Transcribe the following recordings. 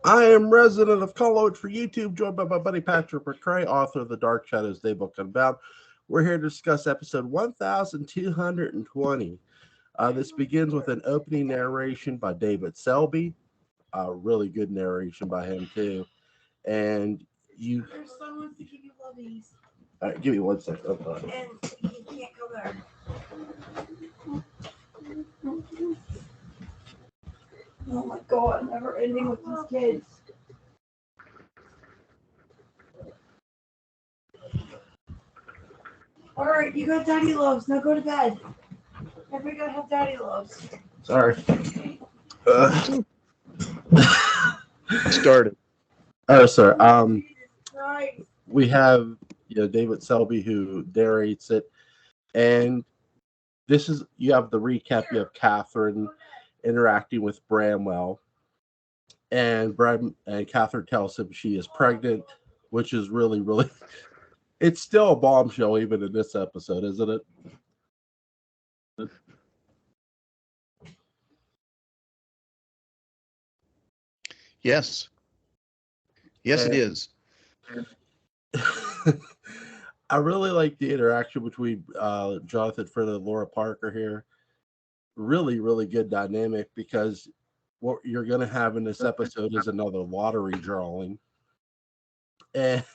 I am resident of College for YouTube, joined by my buddy Patrick McCray, author of the Dark Shadows Daybook Unbound. We're here to discuss episode 1220. This begins with an opening narration by David Selby. Really good narration by him, too. And you... Your son wants to give you lovies. All right, give me 1 second. And you can't go there. Oh my god, never ending with these kids. Alright, you got daddy loves. Now go to bed. Everybody gotta have daddy loves. Sorry. Started. Oh, sorry. Right. We have David Selby who narrates it, and this is you have the recap. You have Catherine interacting with Bramwell, and Catherine tells him she is pregnant, which is really, it's still a bombshell even in this episode, isn't it? Yes, it is. I really like the interaction between Jonathan Friend and Laura Parker here. Really, really good dynamic, because what you're going to have in this episode is another lottery drawing. And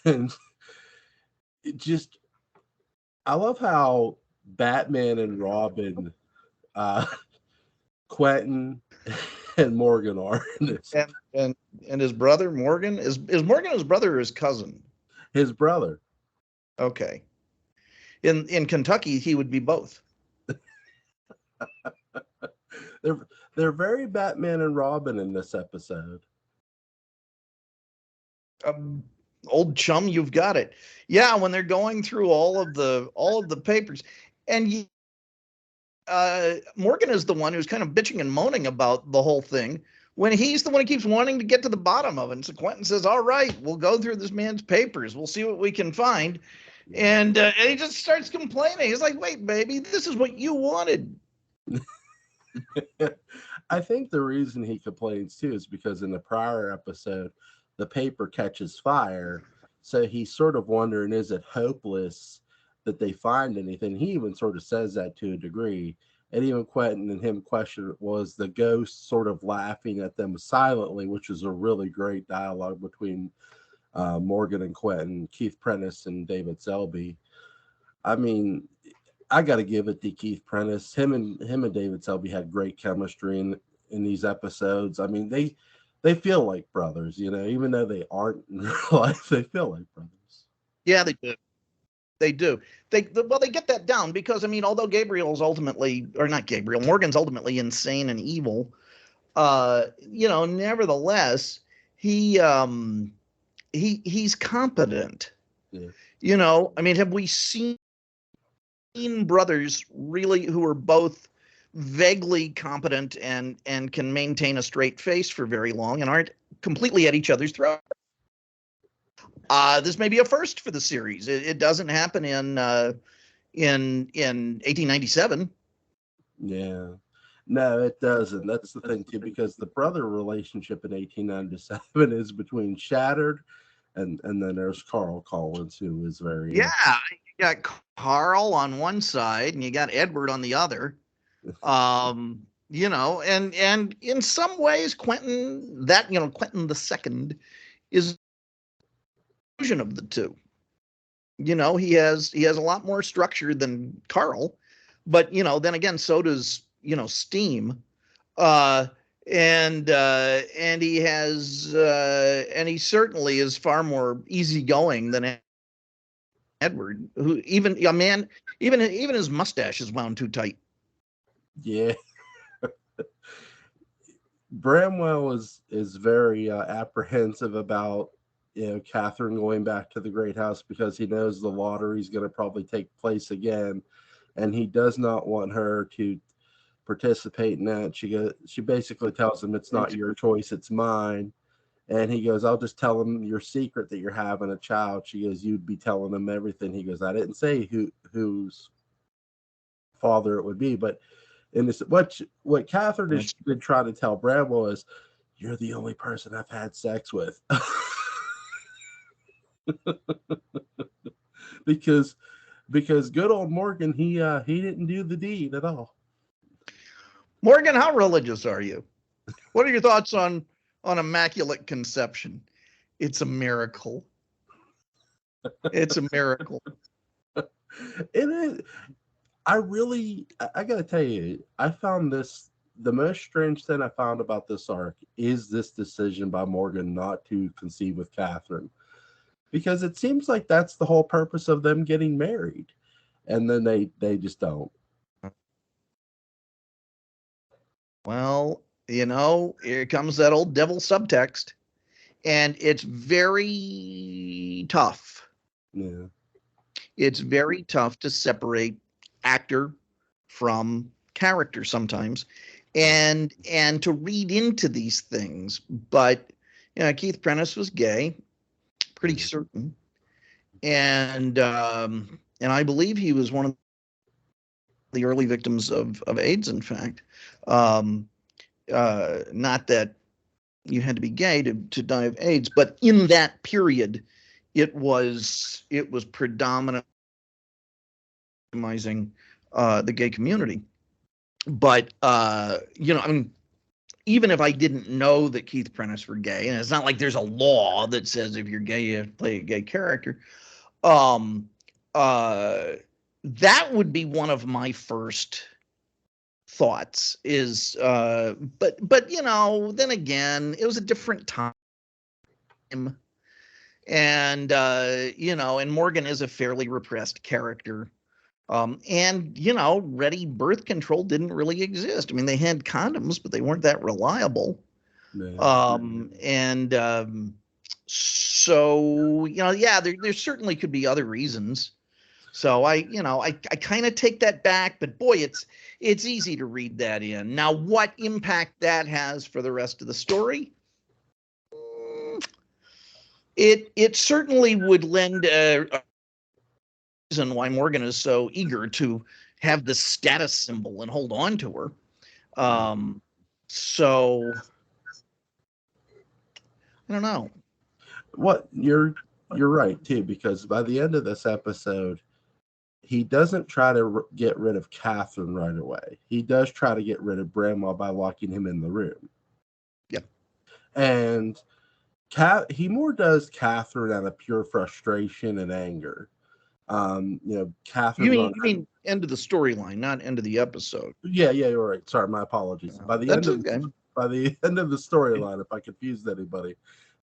I love how Batman and Robin, Quentin and Morgan are in this. And his brother, Morgan? Is Morgan his brother or his cousin? His brother. Okay. In Kentucky, he would be both. They're very Batman and Robin in this episode. Old chum, you've got it. Yeah, when they're going through all of the papers, and Morgan is the one who's kind of bitching and moaning about the whole thing, when he's the one who keeps wanting to get to the bottom of it. And so Quentin says, "All right, we'll go through this man's papers. We'll see what we can find." And he just starts complaining. He's like, "Wait, baby, this is what you wanted." I think the reason he complains too is because in the prior episode, the paper catches fire. So he's sort of wondering, is it hopeless that they find anything? He even sort of says that to a degree. And even Quentin and him question, was the ghost sort of laughing at them silently, which is a really great dialogue between Morgan and Quentin, Keith Prentice and David Selby. I mean, I got to give it to Keith Prentice. Him and David Selby had great chemistry in these episodes. I mean, they feel like brothers, even though they aren't in real life, they feel like brothers. Yeah, they do. They do. They get that down because, I mean, although Morgan's ultimately insane and evil, nevertheless, he's competent. Yeah. I mean, have we seen brothers really who are both vaguely competent and can maintain a straight face for very long and aren't completely at each other's throat? This may be a first for the series. It doesn't happen in 1897. Yeah, no, it doesn't. That's the thing too, because the brother relationship in 1897 is between Shattered, and then there's Carl Collins, who is very you got Carl on one side and you got Edward on the other. And in some ways, Quentin the Second is of the two. He has a lot more structure than Carl, but then again, so does Steam, and he has and he certainly is far more easygoing than Edward, who even his mustache is wound too tight. Yeah. Bramwell is very apprehensive about Catherine going back to the Great House, because he knows the lottery is going to probably take place again, and he does not want her to participate in that. She basically tells him, it's not your choice, it's mine. And he goes, I'll just tell him your secret that you're having a child. She goes, you'd be telling him everything. He goes, I didn't say whose father it would be, but And it's what Catherine did try to tell Bramwell is, you're the only person I've had sex with. because good old Morgan, he didn't do the deed at all. Morgan, how religious are you? What are your thoughts on Immaculate Conception? It's a miracle. It's a miracle. It is. I gotta tell you, I found this, the most strange thing I found about this arc is this decision by Morgan not to conceive with Catherine, because it seems like that's the whole purpose of them getting married, and then they just don't. Well, here comes that old devil subtext, and it's very tough. Yeah. It's very tough to separate actor from character sometimes, and to read into these things. But Keith Prentice was gay, pretty certain, and I believe he was one of the early victims of AIDS. In fact, not that you had to be gay to die of AIDS, but in that period, it was predominantly the gay community. But I mean, even if I didn't know that Keith Prentice were gay, and it's not like there's a law that says if you're gay you have to play a gay character, that would be one of my first thoughts is but then again, it was a different time, and and Morgan is a fairly repressed character, and ready birth control didn't really exist. I mean, they had condoms, but they weren't that reliable. So there certainly could be other reasons. So I kind of take that back, but boy, it's easy to read that in. Now, what impact that has for the rest of the story? It certainly would lend a reason why Morgan is so eager to have the status symbol and hold on to her. So I don't know. What you're right too, because by the end of this episode, he doesn't try to get rid of Catherine right away. He does try to get rid of Bramwell by locking him in the room. Yep. And he more does Catherine out of pure frustration and anger. Catherine. You mean end of the storyline, not end of the episode. Yeah, you're right. Sorry, my apologies. By the end of the storyline, if I confused anybody,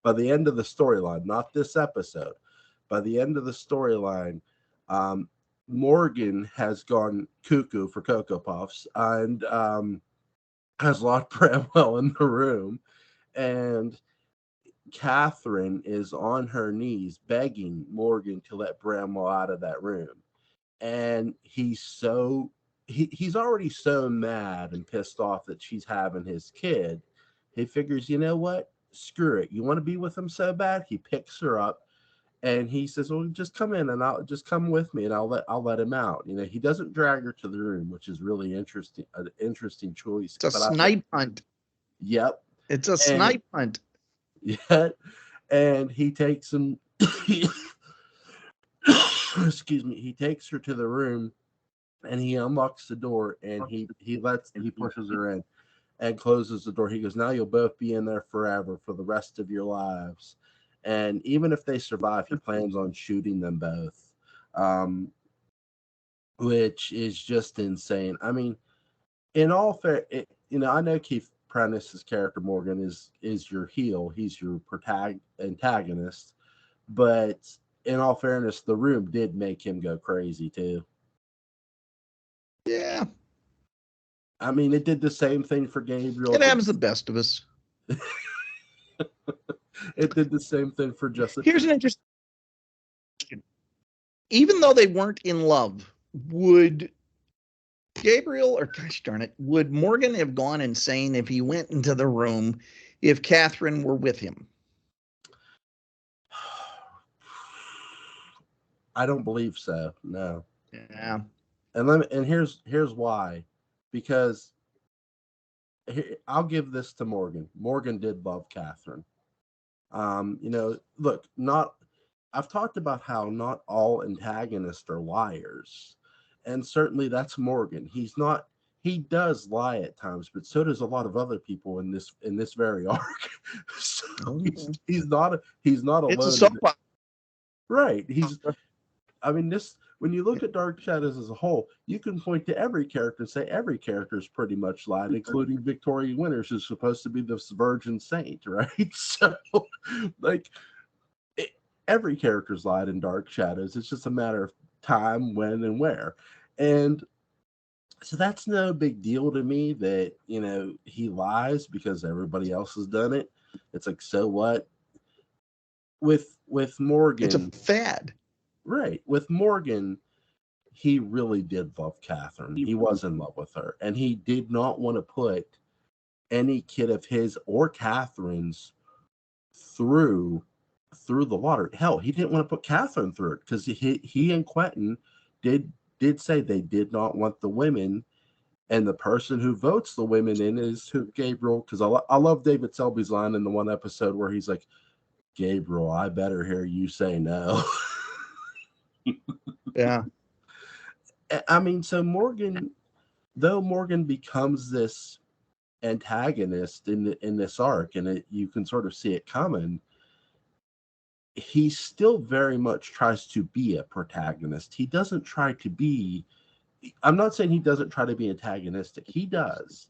by the end of the storyline, not this episode, by the end of the storyline, Morgan has gone cuckoo for Cocoa Puffs and has locked Bramwell in the room, and Catherine is on her knees begging Morgan to let Bramwell out of that room. And he's already so mad and pissed off that she's having his kid. He figures, you know what? Screw it. You want to be with him so bad? He picks her up and he says, well, just come in and I'll just come with me and I'll let him out. He doesn't drag her to the room, which is really interesting, an interesting choice. It's a snipe hunt. Yep. It's a snipe hunt. Yeah. And he takes him excuse me, he takes her to the room and he unlocks the door and he pushes her in and closes the door. He goes, now you'll both be in there forever for the rest of your lives. And even if they survive, he plans on shooting them both, which is just insane. I mean, in all fair, I know Keith Prentice's character Morgan is your heel. He's your antagonist, but in all fairness, the room did make him go crazy too. Yeah. I mean, it did the same thing for Gabriel. It happens the best of us. It did the same thing for Justin. Here's an interesting question. Even though they weren't in love, would Gabriel, or gosh darn it, would Morgan have gone insane if he went into the room if Catherine were with him? I don't believe so. No. Yeah. And here's why. because I'll give this to Morgan. Morgan did love Catherine. Look, I've talked about how not all antagonists are liars. And certainly that's Morgan. He does lie at times, but so does a lot of other people in this very arc. So he's not alone. It's a soap opera. Right. When you look at Dark Shadows as a whole, you can point to every character and say every character is pretty much lied, including Victoria Winters, who's supposed to be this virgin saint, right? So, every character's lied in Dark Shadows. It's just a matter of time, when, and where. And so that's no big deal to me that, he lies because everybody else has done it. It's like, so what? With Morgan, it's a fad. Right. With Morgan, he really did love Catherine. He was in love with her. And he did not want to put any kid of his or Catherine's through the water. Hell, he didn't want to put Catherine through it because he and Quentin did say they did not want the women. And the person who votes the women in is who Gabriel, because I love David Selby's line in the one episode where he's like, Gabriel, I better hear you say no. Yeah. So Morgan becomes this antagonist in this arc, and you can sort of see it coming, he still very much tries to be a protagonist. He doesn't try to be, I'm not saying he doesn't try to be antagonistic. He does,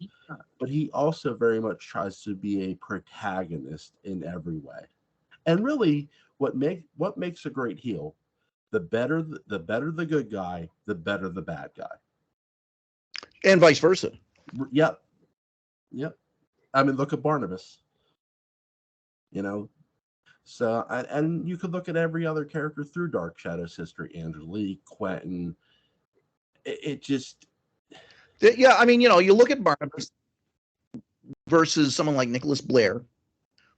but he also very much tries to be a protagonist in every way. And really, what makes a great heel, the better the good guy, the better the bad guy, and vice versa. Yep. Look at Barnabas. So and you could look at every other character through Dark Shadows history: Angelique, Quentin. It just, yeah. You look at Barnabas versus someone like Nicholas Blair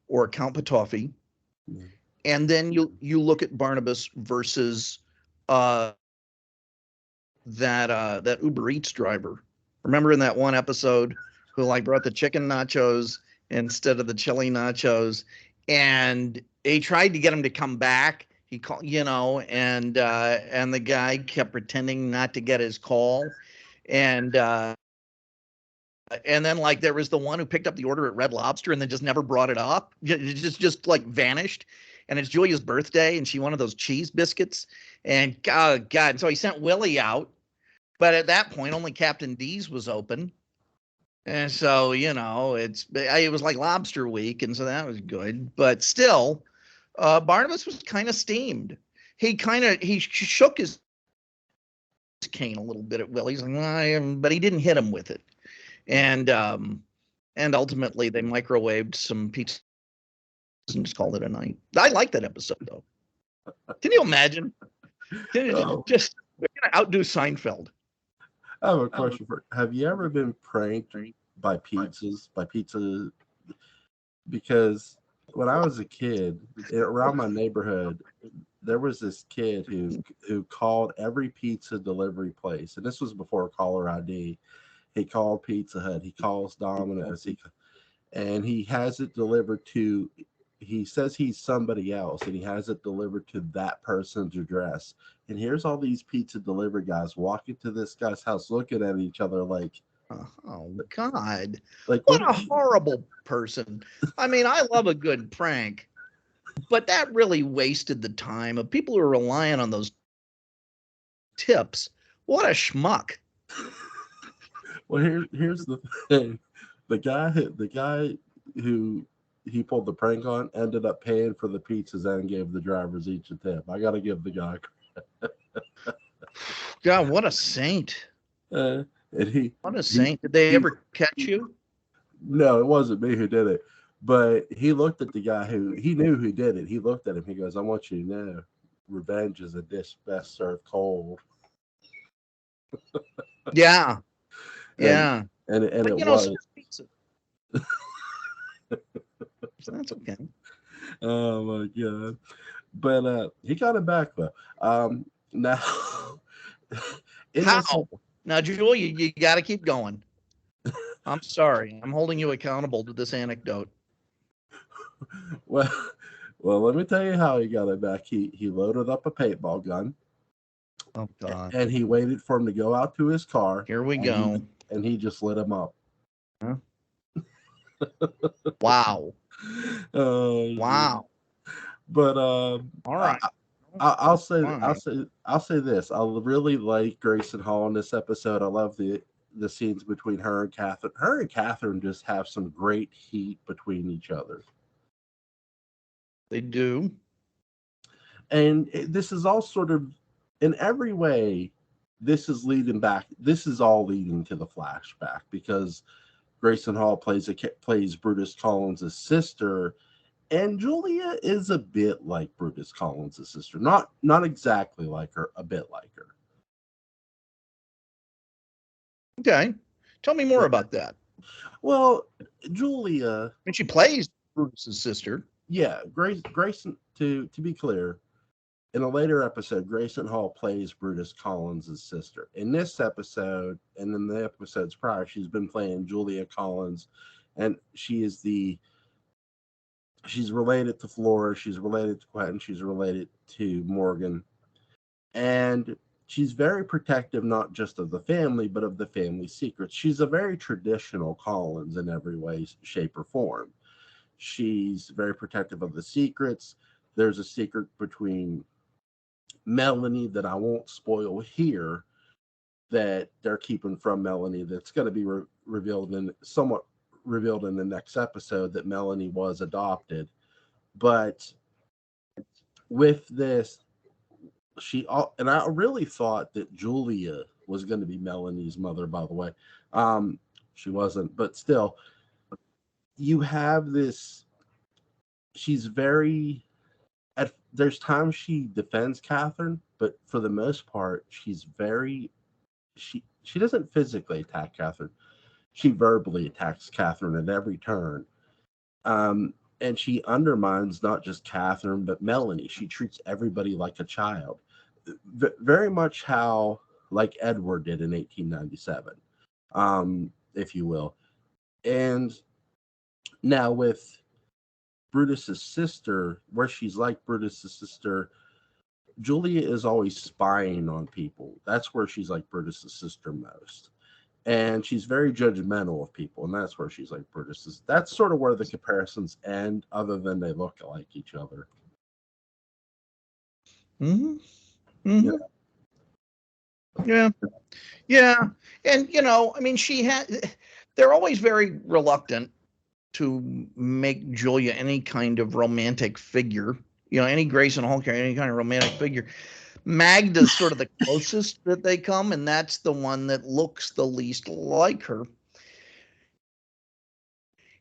or Count Petofi. Mm-hmm. And then you look at Barnabas versus that Uber Eats driver. Remember in that one episode who brought the chicken nachos instead of the chili nachos, and he tried to get him to come back. He called, and the guy kept pretending not to get his call, and then there was the one who picked up the order at Red Lobster and then just never brought it up. It just vanished. And it's Julia's birthday, and she wanted those cheese biscuits. And God, and so he sent Willie out. But at that point, only Captain D's was open. And so, it was like Lobster Week, and so that was good. But still, Barnabas was kind of steamed. He shook his cane a little bit at Willie. He's like, but he didn't hit him with it. And ultimately, they microwaved some pizza and just called it a night. I like that episode, though. Can you imagine? We're gonna outdo Seinfeld. I have a question have you ever been pranked by pizza? Because when I was a kid, around my neighborhood, there was this kid who called every pizza delivery place, and this was before caller ID. He called Pizza Hut. He calls Domino's. And he has it delivered to. He says he's somebody else, and he has it delivered to that person's address. And here's all these pizza delivery guys walking to this guy's house, looking at each other like, "Oh God, what a horrible person!" I love a good prank, but that really wasted the time of people who are relying on those tips. What a schmuck! Well, here's the thing: the guy who he pulled the prank on ended up paying for the pizzas and gave the drivers each a tip. I got to give the guy credit. God, what a saint! What a saint! Did they ever catch you? No, it wasn't me who did it. But he looked at the guy he knew who did it. He looked at him. He goes, "I want you to know, revenge is a dish best served cold." Yeah. Yeah. And it was. So that's okay. Oh my God. But he got it back though. Now how? Now, Julia, you got to keep going. I'm sorry. I'm holding you accountable to this anecdote. Well, let me tell you how he got it back. He loaded up a paintball gun. Oh God! And he waited for him to go out to his car. Here we go. And he just lit him up. Huh? Wow! Wow! But all right. I'll say this. I really like Grayson Hall in this episode. I love the scenes between her and Catherine. Her and Catherine just have some great heat between each other. They do. And this is all sort of, in every way, this is leading back. This is all leading to the flashback, because Grayson Hall plays Brutus Collins' sister, and Julia is a bit like Brutus Collins' sister. Not exactly like her, a bit like her. Okay. Tell me more about that. Well, Julia, I mean, she plays Brutus's sister. Yeah, Grayson. To be clear, in a later episode, Grayson Hall plays Brutus Collins' sister. In this episode, and in the episodes prior, she's been playing Julia Collins, and she's related to Flora, she's related to Quentin, she's related to Morgan, and she's very protective, not just of the family, but of the family secrets. She's a very traditional Collins in every way, shape, or form. She's very protective of the secrets. There's a secret between Melanie that I won't spoil here, that they're keeping from Melanie, that's going to be somewhat revealed in the next episode, that Melanie was adopted. But with this, and I really thought that Julia was going to be Melanie's mother, by the way. She wasn't, but still, you have this, she's very, there's times she defends Catherine, but for the most part, she's very, she doesn't physically attack Catherine. She verbally attacks Catherine at every turn. And she undermines not just Catherine, but Melanie. She treats everybody like a child. Very much how, like Edward did in 1897, if you will. And now with Brutus's sister, where she's like Brutus's sister, Julia is always spying on people. That's where she's like Brutus's sister most. And she's very judgmental of people, and that's where she's like Brutus's. That's sort of where the comparisons end, other than they look like each other. Mm-hmm. Mm-hmm. Yeah. Yeah. And, I mean, they're always very reluctant to make Julia any kind of romantic figure, any Grayson Hall character, any kind of romantic figure. Magda's sort of the closest that they come, and that's the one that looks the least like her.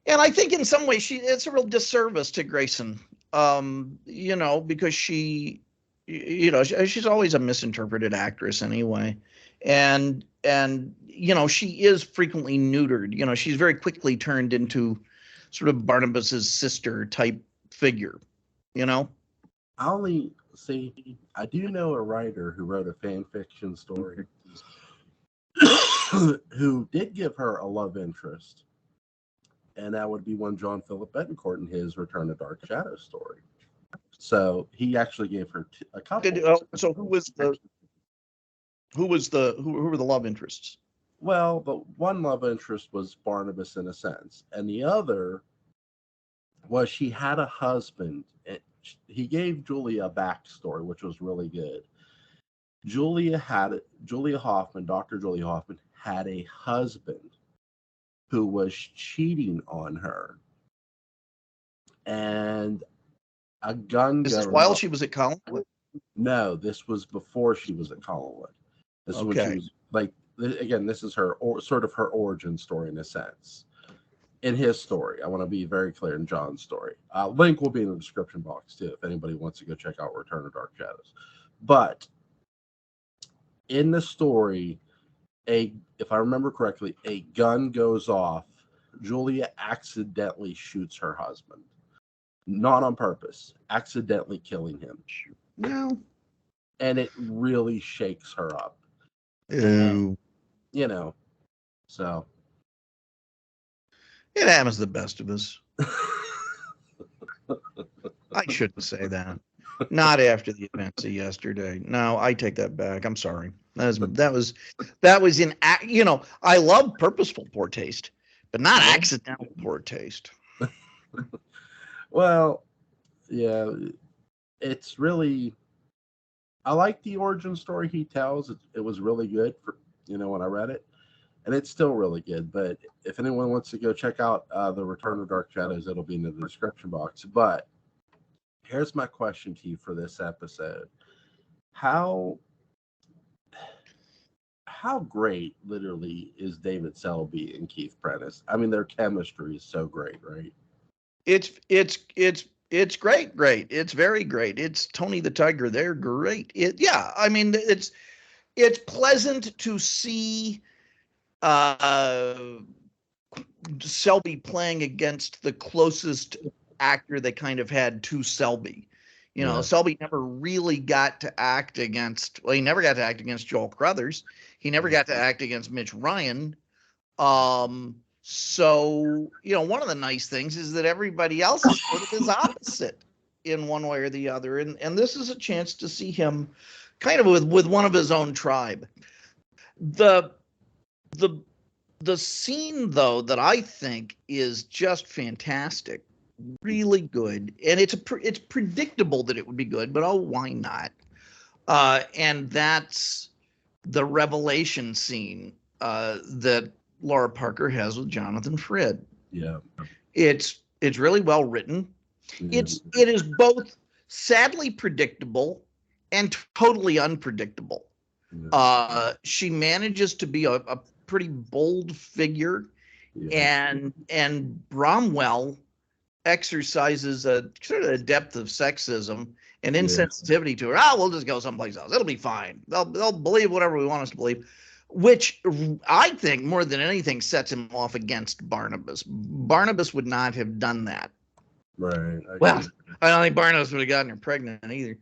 And I think in some ways it's a real disservice to Grayson, because she's always a misinterpreted actress anyway. And she is frequently neutered. She's very quickly turned into sort of Barnabas's sister type figure, I do know a writer who wrote a fan fiction story who did give her a love interest, and that would be one John Philip Betancourt in his Return to Dark Shadows story. So he actually gave her a couple. So who were the love interests? Well, the one love interest was Barnabas in a sense, and the other was she had a husband. He gave Julia a backstory, which was really good. Dr. Julia Hoffman had a husband who was cheating on her, and a gun. Is this while she was at Collinwood? No, this was before she was at Collinwood. This is when she was like, again, this is her sort of her origin story in a sense. In his story, I want to be very clear in John's story. Link will be in the description box too, if anybody wants to go check out Return of Dark Shadows. But in the story, if I remember correctly, a gun goes off. Julia accidentally shoots her husband, not on purpose, accidentally killing him. No, and it really shakes her up. Ew. So It happens to the best of us. I shouldn't say that. Not after the events of yesterday. No, I take that back. I'm sorry. That was in, I love purposeful poor taste, but not accidental poor taste. Well, yeah, it's really, I like the origin story he tells. It was really good for, when I read it, and it's still really good. But if anyone wants to go check out The Return of Dark Shadows, it'll be in the description box. But here's my question to you for this episode. How great, literally, is David Selby and Keith Prentice? I mean, their chemistry is so great, right? It's great. It's very great. It's Tony the Tiger. They're great. I mean, it's pleasant to see Selby playing against the closest actor they kind of had to Selby. Selby never really got to act against, he never got to act against Joel Crothers. He never got to act against Mitch Ryan. So, one of the nice things is that everybody else is sort of his opposite in one way or the other. And this is a chance to see him kind of with one of his own tribe. The scene, though, that I think is just fantastic, really good, and it's predictable that it would be good, but why not? And that's the revelation scene that Laura Parker has with Jonathan Frid. Yeah, it's really well written. Yeah. It is both sadly predictable and totally unpredictable. Yeah. She manages to be a pretty bold figure, yeah. and Bromwell exercises a sort of a depth of sexism and insensitivity to her. We'll just go someplace else. It'll be fine. They'll believe whatever we want us to believe, which I think more than anything sets him off against Barnabas. Barnabas would not have done that. Right. I don't think Barnabas would have gotten her pregnant either.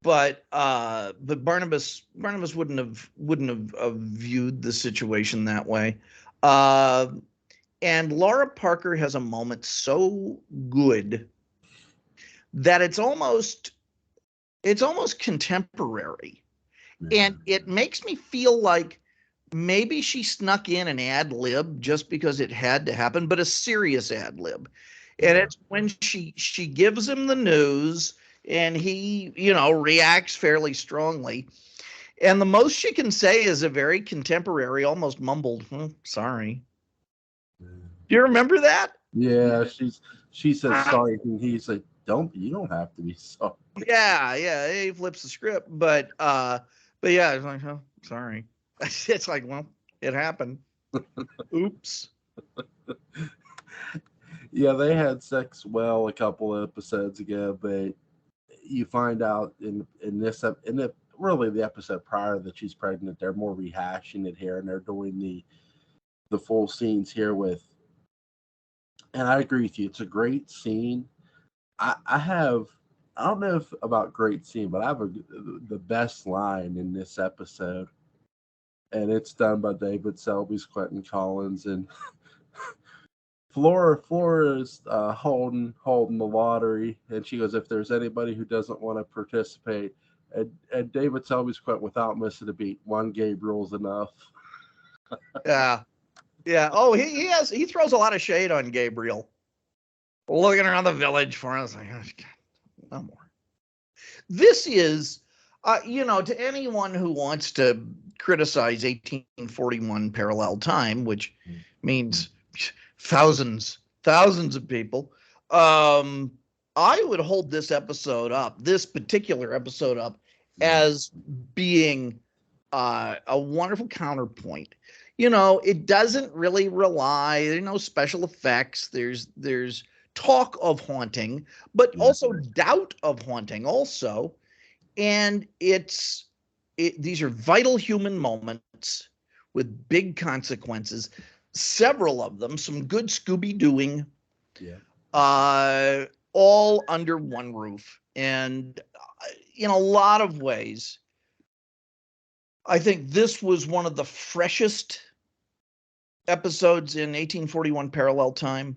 But Barnabas wouldn't have viewed the situation that way. And Laura Parker has a moment so good that it's almost contemporary. And it makes me feel like maybe she snuck in an ad lib just because it had to happen, but a serious ad lib. And it's when she gives him the news and he, reacts fairly strongly. And the most she can say is a very contemporary, almost mumbled, sorry. Do you remember that? Yeah, she says sorry, and he's like, you don't have to be sorry. Yeah, he flips the script, but yeah, it's like, oh, sorry. It's like, well, it happened. Oops. Yeah, they had sex a couple of episodes ago, but you find out in the episode prior that she's pregnant, they're more rehashing it here, and they're doing the full scenes here with. And I agree with you. It's a great scene. I don't know about great scene, but I have the best line in this episode, and it's done by David Selby's Quentin Collins, and Flora is holding the lottery, and she goes, "If there's anybody who doesn't want to participate," and David Selby's quote without missing a beat, "One Gabriel's enough." Yeah. Oh, he throws a lot of shade on Gabriel, looking around the village for us. Like, oh, God, no more. This is, to anyone who wants to criticize 1841 parallel time, which means thousands of people. I would hold this particular episode up, as being a wonderful counterpoint. It doesn't really rely. There's no special effects. There's talk of haunting, but also doubt of haunting also. And these are vital human moments with big consequences. Several of them, some good Scooby-Dooing, all under one roof. And in a lot of ways, I think this was one of the freshest episodes in 1841 parallel time.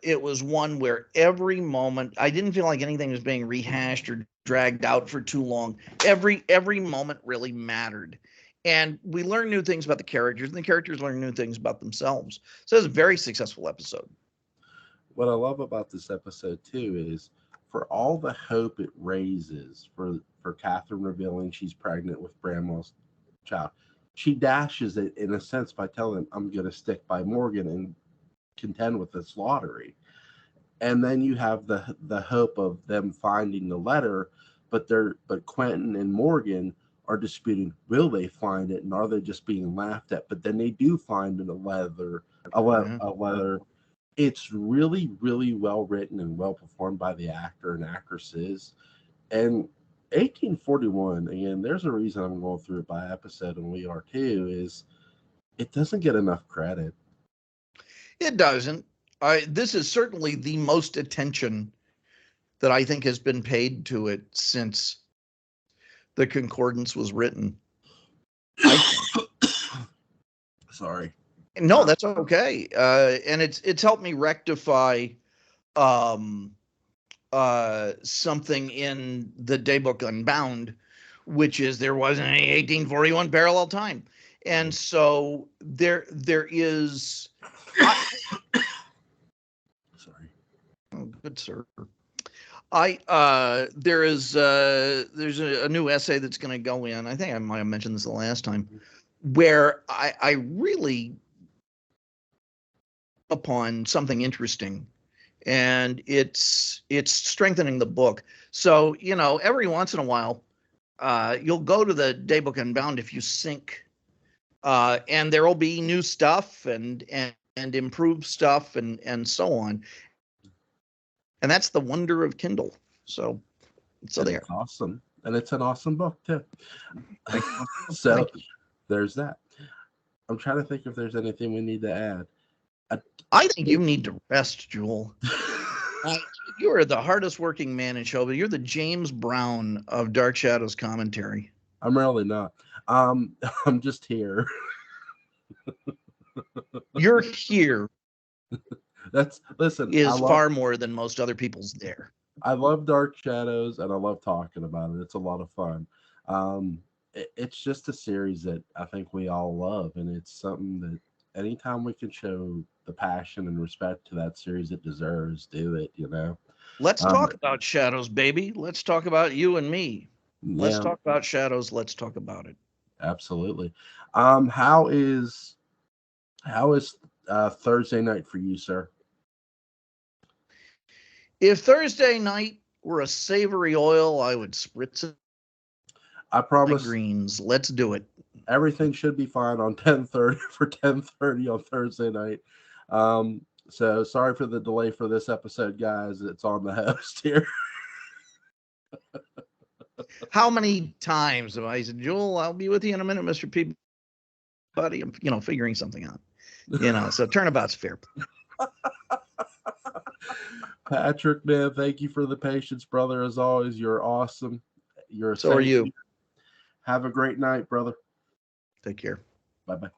It was one where every moment, I didn't feel like anything was being rehashed or dragged out for too long. Every moment really mattered. And we learned new things about the characters, and the characters learned new things about themselves. So it was a very successful episode. What I love about this episode too is for all the hope it raises for Catherine revealing she's pregnant with Bramwell's child, she dashes it in a sense by telling him, I'm going to stick by Morgan and contend with this lottery. And then you have the hope of them finding the letter, but Quentin and Morgan are disputing, will they find it, and are they just being laughed at? But then they do find a letter. It's really, really well written and well performed by the actor and actresses. And 1841, again, there's a reason I'm going through it by episode, and we are too, is it doesn't get enough credit. It doesn't. This is certainly the most attention that I think has been paid to it since the concordance was written. Sorry. No, that's okay. And it's helped me rectify something in the Daybook Unbound, which is there wasn't any 1841 parallel time. And so there is Sorry. Oh, good sir. There's a new essay that's going to go in. I think I might have mentioned this the last time, where I really upon something interesting, and it's strengthening the book. So every once in a while, you'll go to the Daybook Unbound if you sync, and there will be new stuff and improved stuff and so on. And that's the wonder of Kindle. So there. It's awesome. And it's an awesome book, too. So there's that. I'm trying to think if there's anything we need to add. I think you need to rest, Jewel. You are the hardest working man in show, but you're the James Brown of Dark Shadows commentary. I'm really not. I'm just here. You're here. Listen, is far more than most other people's there. I love Dark Shadows and I love talking about it. It's a lot of fun. It's just a series that I think we all love, and it's something that anytime we can show the passion and respect to that series it deserves, do it, Let's talk about Shadows, baby. Let's talk about you and me. Yeah. Let's talk about Shadows. Let's talk about it. Absolutely. How is Thursday night for you, sir? If Thursday night were a savory oil, I would spritz it. I promise. Greens. Let's do it. Everything should be fine on 10:30 for 10:30 on Thursday night. So sorry for the delay for this episode, guys. It's on the host here. How many times have I said, Joel, I'll be with you in a minute, Mr. P. Buddy, I'm figuring something out. So turnabout's fair. Patrick, man, thank you for the patience, brother. As always, you're awesome. So are you. Have a great night, brother. Take care. Bye-bye.